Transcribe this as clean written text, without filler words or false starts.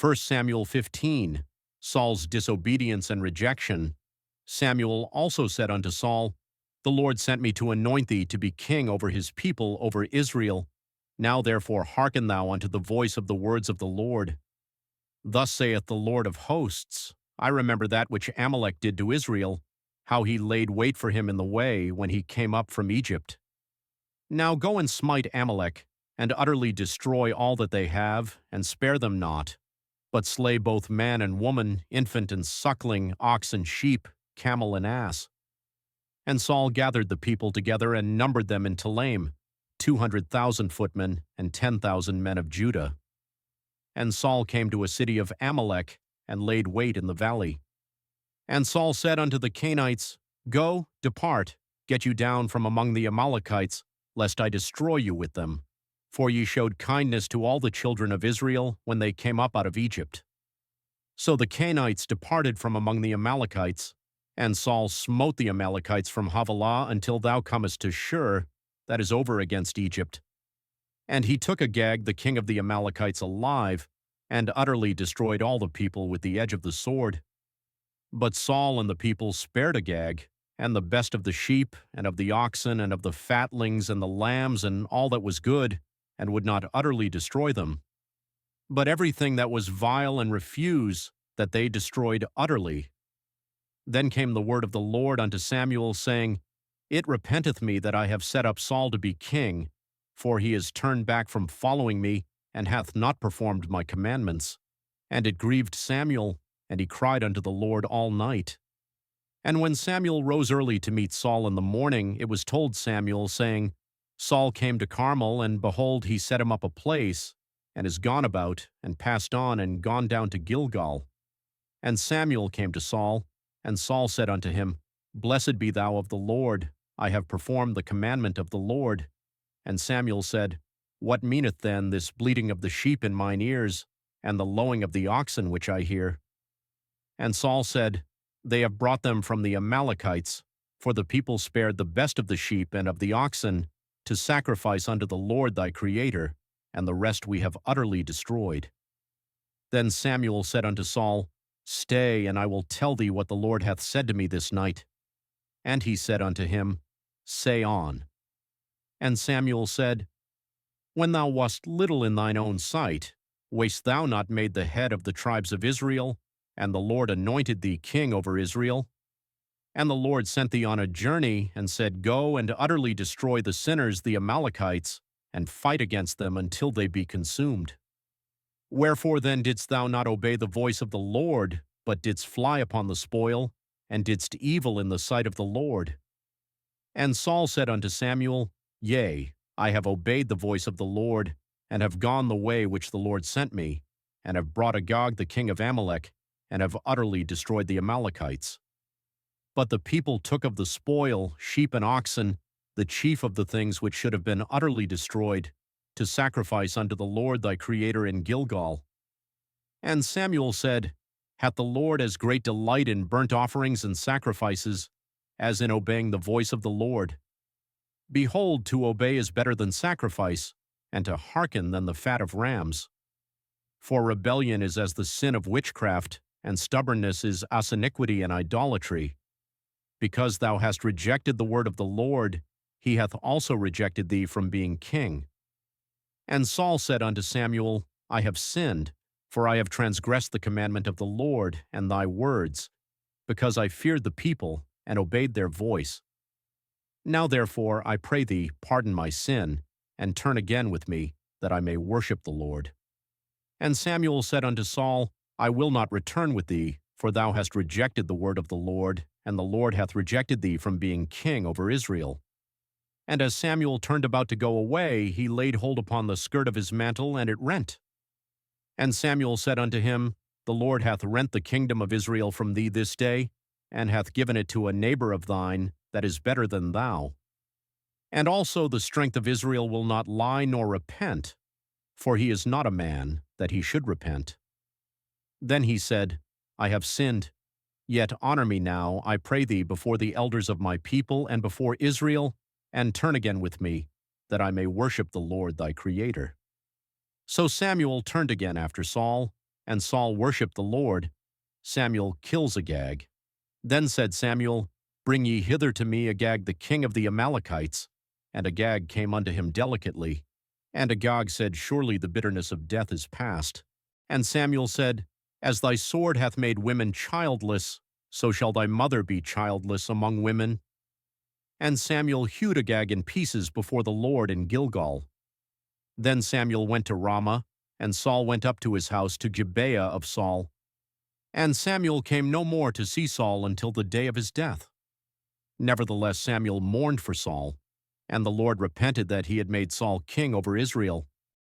1 Samuel 15, Saul's disobedience and rejection. Samuel also said unto Saul, The Lord sent me to anoint thee to be king over his people, over Israel. Now therefore hearken thou unto the voice of the words of the Lord. Thus saith the Lord of hosts, I remember that which Amalek did to Israel, how he laid wait for him in the way when he came up from Egypt. Now go and smite Amalek, and utterly destroy all that they have, and spare them not, but slay both man and woman, infant and suckling, ox and sheep, camel and ass. And Saul gathered the people together and numbered them in Telaim, 200,000 footmen and 10,000 men of Judah. And Saul came to a city of Amalek, and laid wait in the valley. And Saul said unto the Canaanites, Go, depart, get you down from among the Amalekites, lest I destroy you with them. For ye showed kindness to all the children of Israel when they came up out of Egypt. So the Canaanites departed from among the Amalekites, and Saul smote the Amalekites from Havilah until thou comest to Shur, that is over against Egypt. And he took Agag the king of the Amalekites alive, and utterly destroyed all the people with the edge of the sword. But Saul and the people spared Agag, and the best of the sheep, and of the oxen, and of the fatlings, and the lambs, and all that was good, and would not utterly destroy them. But everything that was vile and refuse, that they destroyed utterly. Then came the word of the Lord unto Samuel, saying, It repenteth me that I have set up Saul to be king, for he is turned back from following me, and hath not performed my commandments. And it grieved Samuel, and he cried unto the Lord all night. And when Samuel rose early to meet Saul in the morning, it was told Samuel, saying, Saul came to Carmel, and behold, he set him up a place, and is gone about, and passed on, and gone down to Gilgal. And Samuel came to Saul, and Saul said unto him, Blessed be thou of the Lord, I have performed the commandment of the Lord. And Samuel said, What meaneth then this bleating of the sheep in mine ears, and the lowing of the oxen which I hear? And Saul said, They have brought them from the Amalekites, for the people spared the best of the sheep and of the oxen, to sacrifice unto the Lord thy Creator, and the rest we have utterly destroyed. Then Samuel said unto Saul, Stay, and I will tell thee what the Lord hath said to me this night. And he said unto him, Say on. And Samuel said, When thou wast little in thine own sight, wast thou not made the head of the tribes of Israel, and the Lord anointed thee king over Israel? And the Lord sent thee on a journey, and said, Go and utterly destroy the sinners, the Amalekites, and fight against them until they be consumed. Wherefore then didst thou not obey the voice of the Lord, but didst fly upon the spoil, and didst evil in the sight of the Lord? And Saul said unto Samuel, Yea, I have obeyed the voice of the Lord, and have gone the way which the Lord sent me, and have brought Agag the king of Amalek, and have utterly destroyed the Amalekites. But the people took of the spoil, sheep and oxen, the chief of the things which should have been utterly destroyed, to sacrifice unto the Lord thy Creator in Gilgal. And Samuel said, Hath the Lord as great delight in burnt offerings and sacrifices, as in obeying the voice of the Lord? Behold, to obey is better than sacrifice, and to hearken than the fat of rams. For rebellion is as the sin of witchcraft, and stubbornness is as iniquity and idolatry. Because thou hast rejected the word of the Lord, he hath also rejected thee from being king. And Saul said unto Samuel, I have sinned, for I have transgressed the commandment of the Lord and thy words, because I feared the people, and obeyed their voice. Now therefore, I pray thee, pardon my sin, and turn again with me, that I may worship the Lord. And Samuel said unto Saul, I will not return with thee, for thou hast rejected the word of the Lord, and the Lord hath rejected thee from being king over Israel. And as Samuel turned about to go away, he laid hold upon the skirt of his mantle, and it rent. And Samuel said unto him, The Lord hath rent the kingdom of Israel from thee this day, and hath given it to a neighbor of thine that is better than thou. And also the strength of Israel will not lie nor repent, for he is not a man that he should repent. Then he said, I have sinned. Yet honor me now, I pray thee, before the elders of my people and before Israel, and turn again with me, that I may worship the Lord thy Creator. So Samuel turned again after Saul, and Saul worshipped the Lord, Samuel kills Agag. Then said Samuel, Bring ye hither to me Agag the king of the Amalequites. And Agag came unto him delicately. And Agag said, Surely the bitterness of death is past. And Samuel said, As thy sword hath made women childless, so shall thy mother be childless among women. And Samuel hewed Agag in pieces before the Lord in Gilgal. Then Samuel went to Ramah, and Saul went up to his house to Gibeah of Saul. And Samuel came no more to see Saul until the day of his death. Nevertheless Samuel mourned for Saul, and the Lord repented that he had made Saul king over Israel.